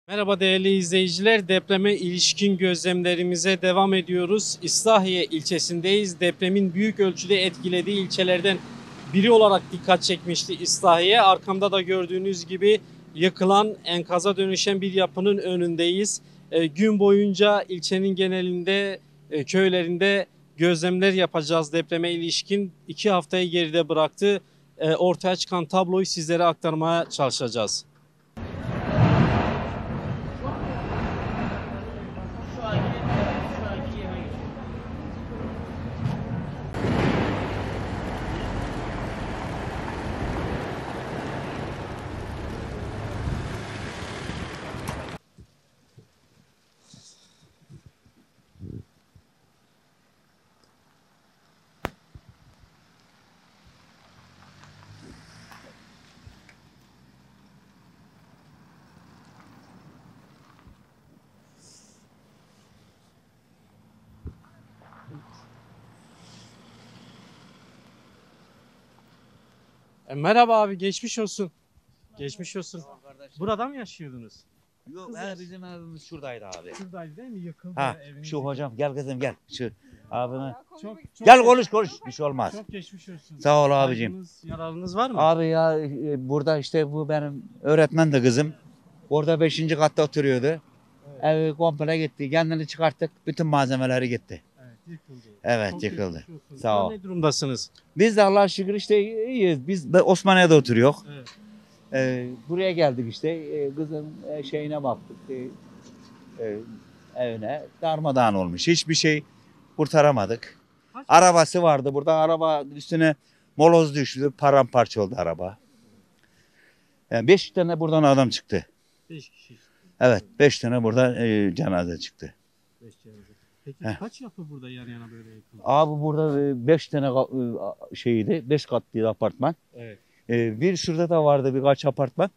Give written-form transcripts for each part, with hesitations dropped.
Merhaba değerli izleyiciler. Depreme ilişkin gözlemlerimize devam ediyoruz. İslahiye ilçesindeyiz. Depremin büyük ölçüde etkilediği ilçelerden biri olarak dikkat çekmişti İslahiye. Arkamda da gördüğünüz gibi yıkılan, enkaza dönüşen bir yapının önündeyiz. Gün boyunca ilçenin genelinde, köylerinde gözlemler yapacağız depreme ilişkin. 2 haftayı geride bıraktı. Ortaya çıkan tabloyu sizlere aktarmaya çalışacağız. Merhaba abi, geçmiş olsun. Geçmiş olsun. Burada mı yaşıyordunuz? Yok bizim evimiz şuradaydı abi. Şuradaydı değil mi? Yıkıldı Ha eviniz. şu hocam gel kızım gel. Şu abime. Çok Gel konuş bir şey olmaz. Çok geçmiş olsun. Sağ ol abicim. Yaralınız var mı? Abi ya burada işte bu benim öğretmen de kızım. Orada 5. katta oturuyordu. Evet. Evi komple gitti. Kendini çıkarttık. Bütün malzemeleri gitti. Evet, yıkıldı. Evet Çok yıkıldı. geçmiş olsun. Sağ Şu an ol. Ne durumdasınız? Biz de Allah'a şükür işte iyiyiz. Biz de Osmaniye'de oturuyoruz. Evet. Buraya geldik işte. Kızın şeyine baktık. Evine darmadağın olmuş. Hiçbir şey kurtaramadık. Arabası vardı burada. Araba üstüne moloz düştü. Paramparça oldu araba. Yani 5 tane buradan adam çıktı. 5 kişi. Evet 5 tane burada cenaze çıktı. 5 cenaze. Peki Heh. kaç yapı burada yan yana böyle yıkıldı? Abi burada 5 tane şeydi. 5 katlıydı apartman. Evet. Bir şurada da vardı birkaç apartman.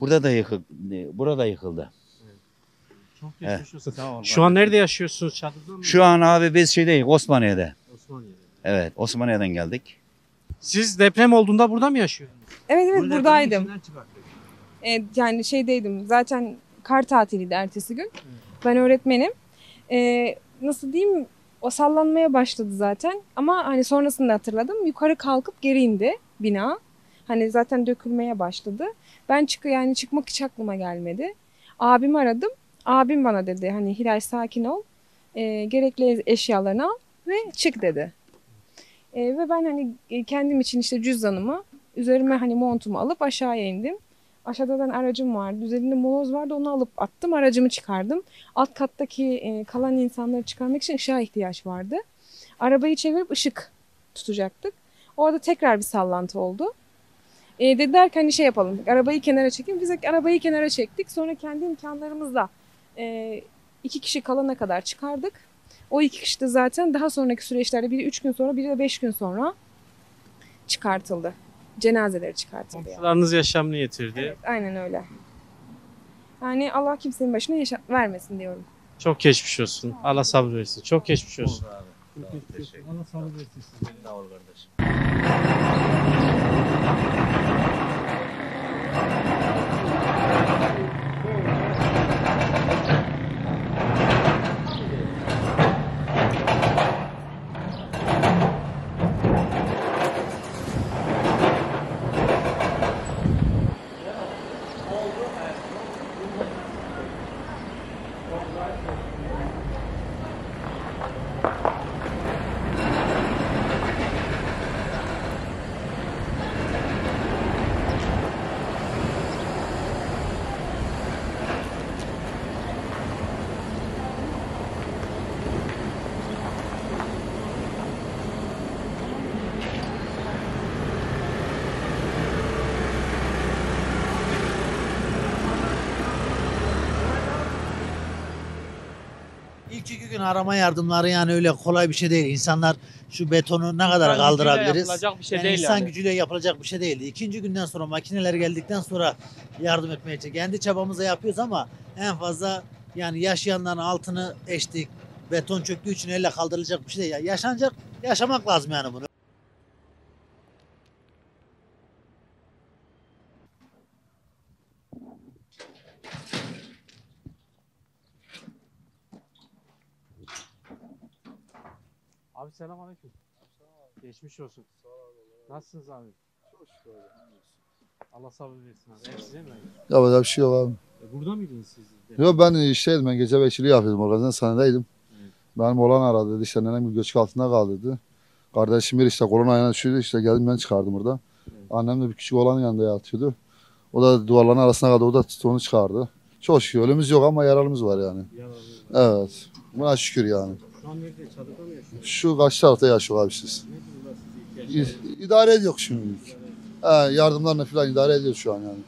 Burada da yıkıldı. Burada yıkıldı. Çok geçmiş olsun. Sağ ol. Şu an nerede yaşıyorsunuz? Çadırda mı? Şu an abi biz şeydeyiz Osmaniye'de. Osmaniye'de. Evet Osmaniye'den geldik. Siz deprem olduğunda burada mı yaşıyordunuz? Evet buradaydım. İçinden çıkarttık. Yani şeydeydim zaten kar tatiliydi ertesi gün. Ben öğretmenim. Nasıl diyeyim o sallanmaya başladı zaten ama hani sonrasında hatırladım. Yukarı kalkıp geri indi bina. Hani zaten dökülmeye başladı. Ben çıkmak hiç aklıma gelmedi. Abimi aradım. Abim bana dedi hani Hilal sakin ol. Gerekli eşyalarını al ve çık dedi. Ve ben hani kendim için işte cüzdanımı üzerime hani montumu alıp aşağıya indim. Aşağıda da aracım vardı. Üzerinde moloz vardı. Onu alıp attım. Aracımı çıkardım. Alt kattaki kalan insanları çıkarmak için ışığa ihtiyaç vardı. Arabayı çevirip ışık tutacaktık. Orada tekrar bir sallantı oldu. Dediler ki hani şey yapalım. Arabayı kenara çekin. Biz de arabayı kenara çektik. Sonra kendi imkanlarımızla 2 kişi kalana kadar çıkardık. O 2 kişi de zaten daha sonraki süreçlerde biri 3 gün sonra biri de 5 gün sonra çıkartıldı. Cenazeleri çıkartıldı. Yani. Komşularınız yaşamını yitirdi. Evet, aynen öyle. Yani Allah kimsenin başına vermesin diyorum. Çok geçmiş olsun. Allah sabır versin. Çok geçmiş olsun. Allah sabır versin size. Sağ ol kardeşim. İlk 2 gün arama yardımları yani öyle kolay bir şey değil. İnsanlar şu betonu ne kadar kaldırabiliriz? Yapılacak bir şey Yani değil insan yani. gücüyle yapılacak bir şey değildi. İkinci günden sonra makineler geldikten sonra yardım etmeye çalıştık. Kendi çabamızla yapıyoruz ama en fazla yani yaşayanların altını eştik. Beton çöktüğü için elle kaldırılacak bir şey değil. Yaşanacak, yaşamak lazım yani bunu. Abi selamünaleyküm. Geçmiş olsun. Nasılsınız abi? Allah sabır versin abi. Ev size mi ait? Yapacak bir şey yok abi. Burada mıydınız siz de? Yok ben işteydim, ben gece bekçiliği yapıyordum, organizasyonedeydim. Evet. Benim oğlan aradı dedi, işte nenem bir göçük altında kaldı dedi. Kardeşim bir işte kolon ayağına düşürdü, işte geldim ben çıkardım burada. Evet. Annem de bir küçük oğlanın yanında yatıyordu. O da duvarların arasına kaldı, o da tuttu onu çıkardı. Çok şükür ölümümüz yok ama yaralımız var yani. Yaralı. Evet. Buna şükür yani. Şu an nerede? Çadırda mı yaşıyorsunuz? Şu karşı tarafta yaşıyor abi siz. Ne durumda sizi ihtiyaç? İdare ediyor şimdilik. Yardımlarla falan idare ediyor şu an yani.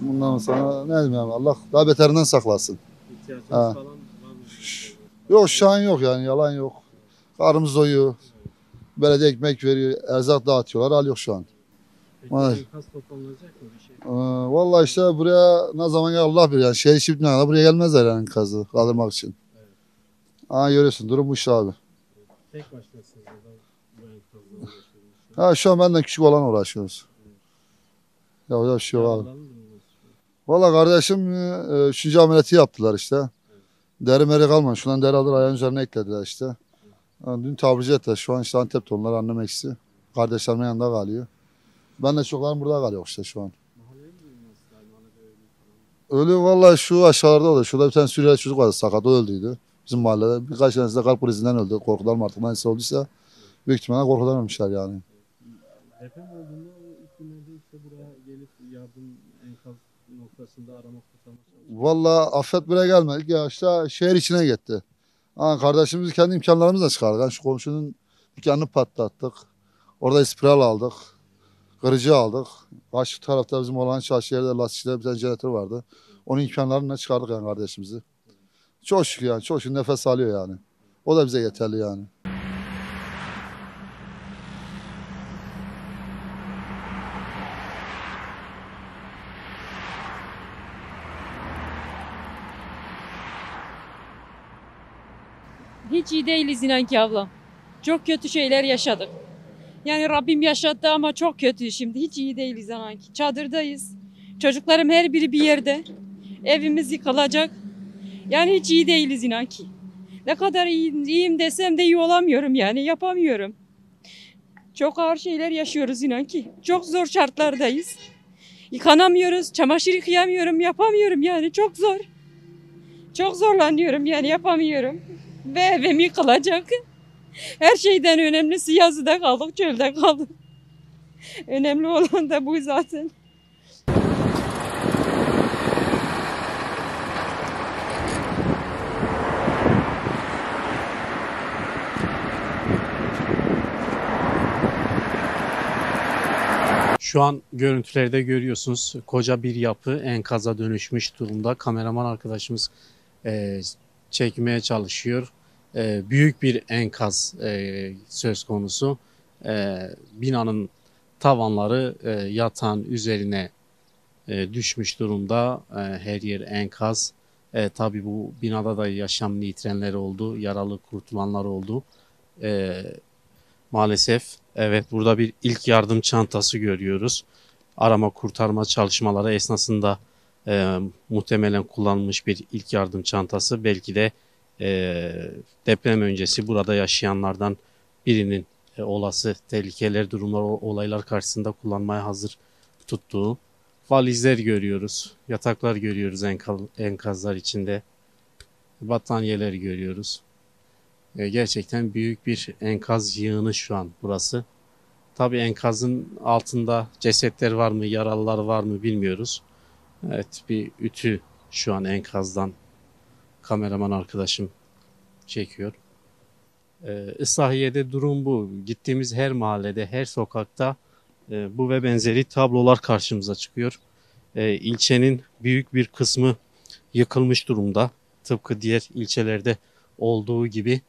Bundan sonra ne diyeyim yani, Allah daha beterinden saklasın. İhtiyacınız Ha. falan var mı? Yok şu an yok yani, yalan yok. Karnımız doyuyor. Belediye ekmek veriyor, erzak dağıtıyorlar, al yok şu an. Peki Evet. enkaz toplanacak mı bir şey? Vallahi işte buraya ne zaman gel Allah bilir yani, şehir içi bitmeye kadar buraya gelmezler yani enkazı kaldırmak için. Görüyorsun durum bu işte abi. Tek başınasınız burada bu enkazla uğraşıyorsunuz. Şu an benden küçük olan uğraşıyoruz. Yapacak bir şey yok abi. Yaralıların durumu nasıl? Vallahi kardeşim 3. ameliyatı yaptılar işte. Deri meri kalmadı. Şundan deri alır ayağın üzerine eklediler işte. Dün taburcu ettiler. Şu an işte Antep'te onlar, annem eksi. Kardeşlerimin yanında kalıyor. Ben de çocuklarım burada kalıyor işte şu an. Mahallenin durumu nasıl? Yani mahallede öyle falan. Ölü vallahi şu aşağılarda oldu. Şurada bir tane Suriyeli çocuk vardı, sakat, o öldüydü. Bizim mahallede. Birkaç tanesi de kalp krizinden öldü. Korkudan mı artık neyse olduysa. Büyük ihtimalle korkudan ölmüşler yani. Deprem olduğunda o ilk günlerde işte buraya gelip yardım enkaz noktasında arama kurtarma çalışması. Vallahi affet buraya gelmedik ya, işte şehir içine gitti. Kardeşimiz kendi imkanlarımızla çıkardık. Yani şu komşunun dükkanını patlattık. Orada spiral aldık. Kırıcı aldık. Karşı tarafta bizim olan çarşı yerde lastikçide bir tane jeneratör vardı. Onun imkanlarıyla çıkardık yani kardeşimizi. Çok şükür yani, çok şükür nefes alıyor yani. O da bize yeterli yani. Hiç iyi değiliz inan ki ablam. Çok kötü şeyler yaşadık. Yani Rabbim yaşattı ama çok kötü şimdi. Hiç iyi değiliz inan ki. Çadırdayız. Çocuklarım her biri bir yerde. Evimiz yıkılacak. Yani hiç iyi değiliz inan ki. Ne kadar iyiyim desem de iyi olamıyorum yani. Yapamıyorum. Çok ağır şeyler yaşıyoruz inan ki. Çok zor şartlardayız. Yıkanamıyoruz. Çamaşır yıkayamıyorum. Yapamıyorum yani. Çok zor. Çok zorlanıyorum yani yapamıyorum. Ve evim yıkılacak. Her şeyden önemlisi yazıda kaldık, çölde kaldık. Önemli olan da bu zaten. Şu an görüntülerde görüyorsunuz koca bir yapı enkaza dönüşmüş durumda. Kameraman arkadaşımız çekmeye çalışıyor. Büyük bir enkaz söz konusu. Binanın tavanları yatağın üzerine düşmüş durumda. Her yer enkaz. Tabii bu binada da yaşamını yitirenler oldu. Yaralı kurtulanlar oldu. Maalesef evet, burada bir ilk yardım çantası görüyoruz. Arama kurtarma çalışmaları esnasında muhtemelen kullanılmış bir ilk yardım çantası. Belki de deprem öncesi burada yaşayanlardan birinin olası tehlikeler, durumlar, olaylar karşısında kullanmaya hazır tuttuğu valizler görüyoruz. Yataklar görüyoruz enkazlar içinde. Battaniyeler görüyoruz. Gerçekten büyük bir enkaz yığını şu an burası. Tabii enkazın altında cesetler var mı, yaralılar var mı bilmiyoruz. Evet, bir ütü şu an enkazdan kameraman arkadaşım çekiyor. Islahiye'de durum bu. Gittiğimiz her mahallede, her sokakta bu ve benzeri tablolar karşımıza çıkıyor. İlçenin büyük bir kısmı yıkılmış durumda. Tıpkı diğer ilçelerde olduğu gibi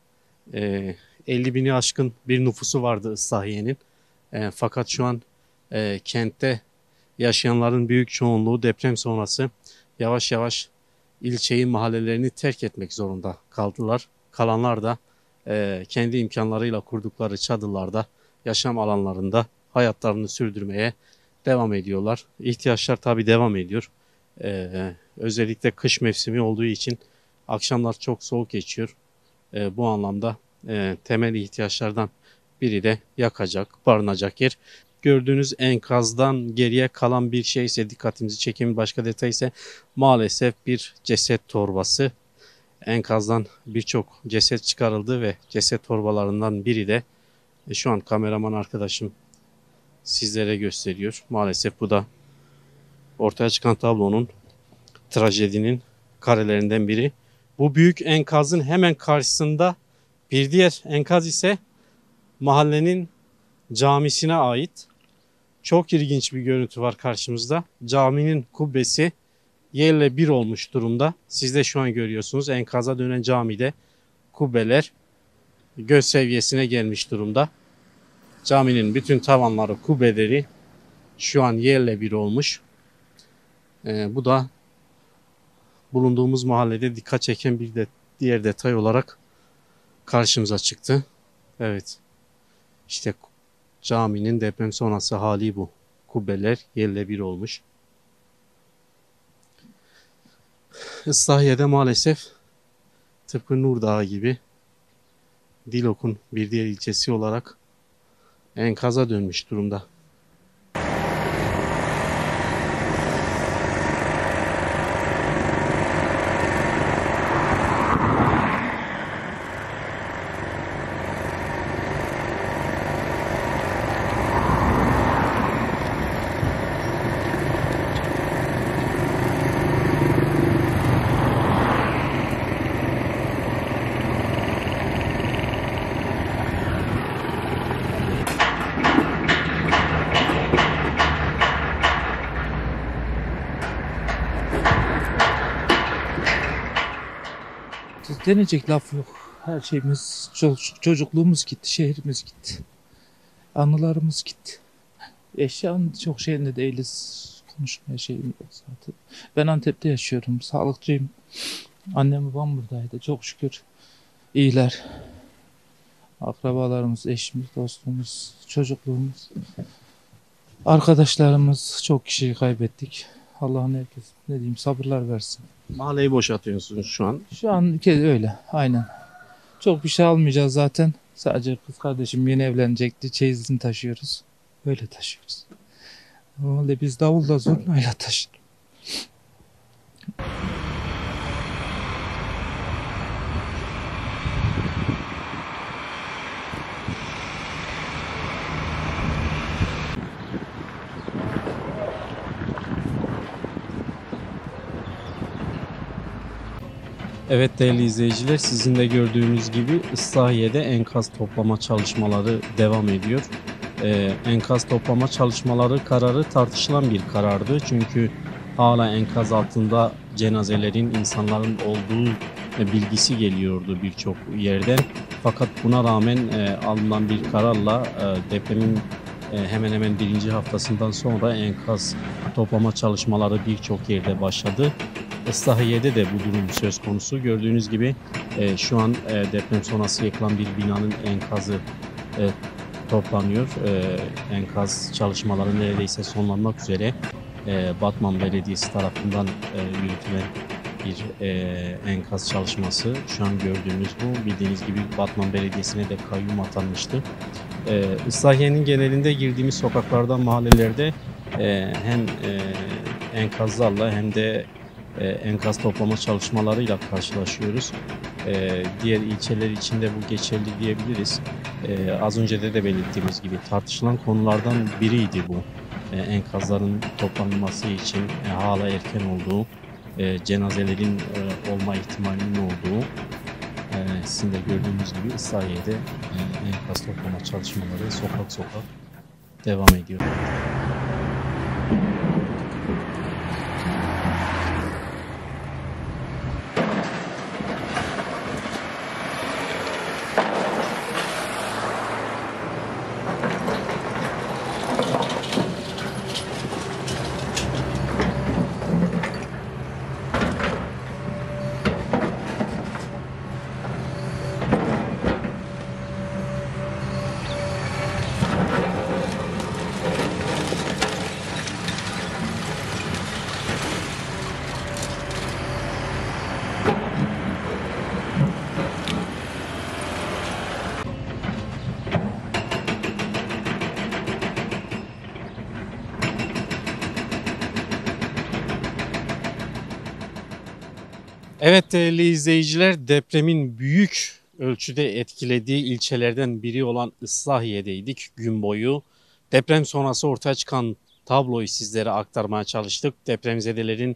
50 bini aşkın bir nüfusu vardı Islahiye'nin. Fakat şu an kentte yaşayanların büyük çoğunluğu deprem sonrası yavaş yavaş ilçeyi, mahallelerini terk etmek zorunda kaldılar. Kalanlar da kendi imkanlarıyla kurdukları çadırlarda, yaşam alanlarında hayatlarını sürdürmeye devam ediyorlar. İhtiyaçlar tabii devam ediyor. Özellikle kış mevsimi olduğu için akşamlar çok soğuk geçiyor. Bu anlamda temel ihtiyaçlardan biri de yakacak, barınacak yer. Gördüğünüz enkazdan geriye kalan bir şey ise, dikkatimizi çeken başka detay ise maalesef bir ceset torbası. Enkazdan birçok ceset çıkarıldı ve ceset torbalarından biri de şu an kameraman arkadaşım sizlere gösteriyor. Maalesef bu da ortaya çıkan tablonun, trajedinin karelerinden biri. Bu büyük enkazın hemen karşısında bir diğer enkaz ise mahallenin camisine ait. Çok ilginç bir görüntü var karşımızda. Caminin kubbesi yerle bir olmuş durumda. Siz de şu an görüyorsunuz, enkaza dönen camide kubbeler göz seviyesine gelmiş durumda. Caminin bütün tavanları, kubbeleri şu an yerle bir olmuş. Bu da bulunduğumuz mahallede dikkat çeken bir diğer detay olarak karşımıza çıktı. Evet, işte caminin deprem sonrası hali bu. Kubbeler yerle bir olmuş. Islahiye'de maalesef tıpkı Nurdağ gibi Dilok'un bir diğer ilçesi olarak enkaza dönmüş durumda. Denecek laf yok. Her şeyimiz, çocukluğumuz gitti, şehrimiz gitti. Anılarımız gitti. Eşyanın çok şeyinde değiliz. Konuşmaya şeyim yok zaten. Ben Antep'te yaşıyorum. Sağlıkçıyım. Annem babam buradaydı. Çok şükür iyiler. Akrabalarımız, eşimiz, dostumuz, çocukluğumuz, arkadaşlarımız, çok kişiyi kaybettik. Allah'ın herkes ne diyeyim sabırlar versin. Mahalleyi boşaltıyorsunuz şu an. Şu an öyle aynen. Çok bir şey almayacağız zaten. Sadece kız kardeşim yeni evlenecekti. Çeyizini taşıyoruz. Öyle taşıyoruz. Normalde biz davulla zurnayla taşır. Evet değerli izleyiciler, sizin de gördüğünüz gibi Islahiye'de enkaz toplama çalışmaları devam ediyor. Enkaz toplama çalışmaları kararı tartışılan bir karardı. Çünkü hala enkaz altında cenazelerin, insanların olduğu bilgisi geliyordu birçok yerden. Fakat buna rağmen alınan bir kararla depremin hemen hemen birinci haftasından sonra enkaz toplama çalışmaları birçok yerde başladı. Islahiye'de de bu durum söz konusu. Gördüğünüz gibi şu an deprem sonrası yıkılan bir binanın enkazı toplanıyor. Enkaz çalışmaları neredeyse sonlanmak üzere. Batman Belediyesi tarafından yürütülen bir enkaz çalışması. Şu an gördüğümüz bu. Bildiğiniz gibi Batman Belediyesi'ne de kayyum atanmıştı. Islahiye'nin genelinde girdiğimiz sokaklardan, mahallelerde hem enkazlarla hem de enkaz toplama çalışmalarıyla karşılaşıyoruz. Diğer ilçeler için de bu geçerli diyebiliriz. Az önce de belirttiğimiz gibi tartışılan konulardan biriydi bu. Enkazların toplanması için hala erken olduğu, cenazelerin olma ihtimalinin olduğu, sizin de gördüğünüz gibi Islahiye'de enkaz toplama çalışmaları sokak sokak devam ediyor. Evet değerli izleyiciler, depremin büyük ölçüde etkilediği ilçelerden biri olan Islahiye'deydik gün boyu. Deprem sonrası ortaya çıkan tabloyu sizlere aktarmaya çalıştık. Depremzedelerin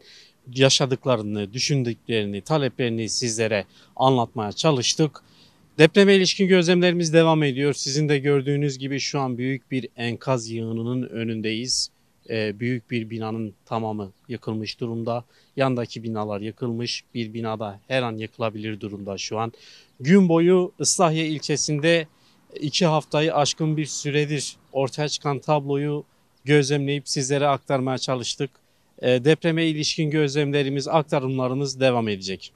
yaşadıklarını, düşündüklerini, taleplerini sizlere anlatmaya çalıştık. Depreme ilişkin gözlemlerimiz devam ediyor. Sizin de gördüğünüz gibi şu an büyük bir enkaz yığınının önündeyiz. Büyük bir binanın tamamı yıkılmış durumda. Yandaki binalar yıkılmış. Bir binada her an yıkılabilir durumda şu an. Gün boyu Islahiye ilçesinde 2 haftayı aşkın bir süredir ortaya çıkan tabloyu gözlemleyip sizlere aktarmaya çalıştık. Depreme ilişkin gözlemlerimiz, aktarımlarımız devam edecek.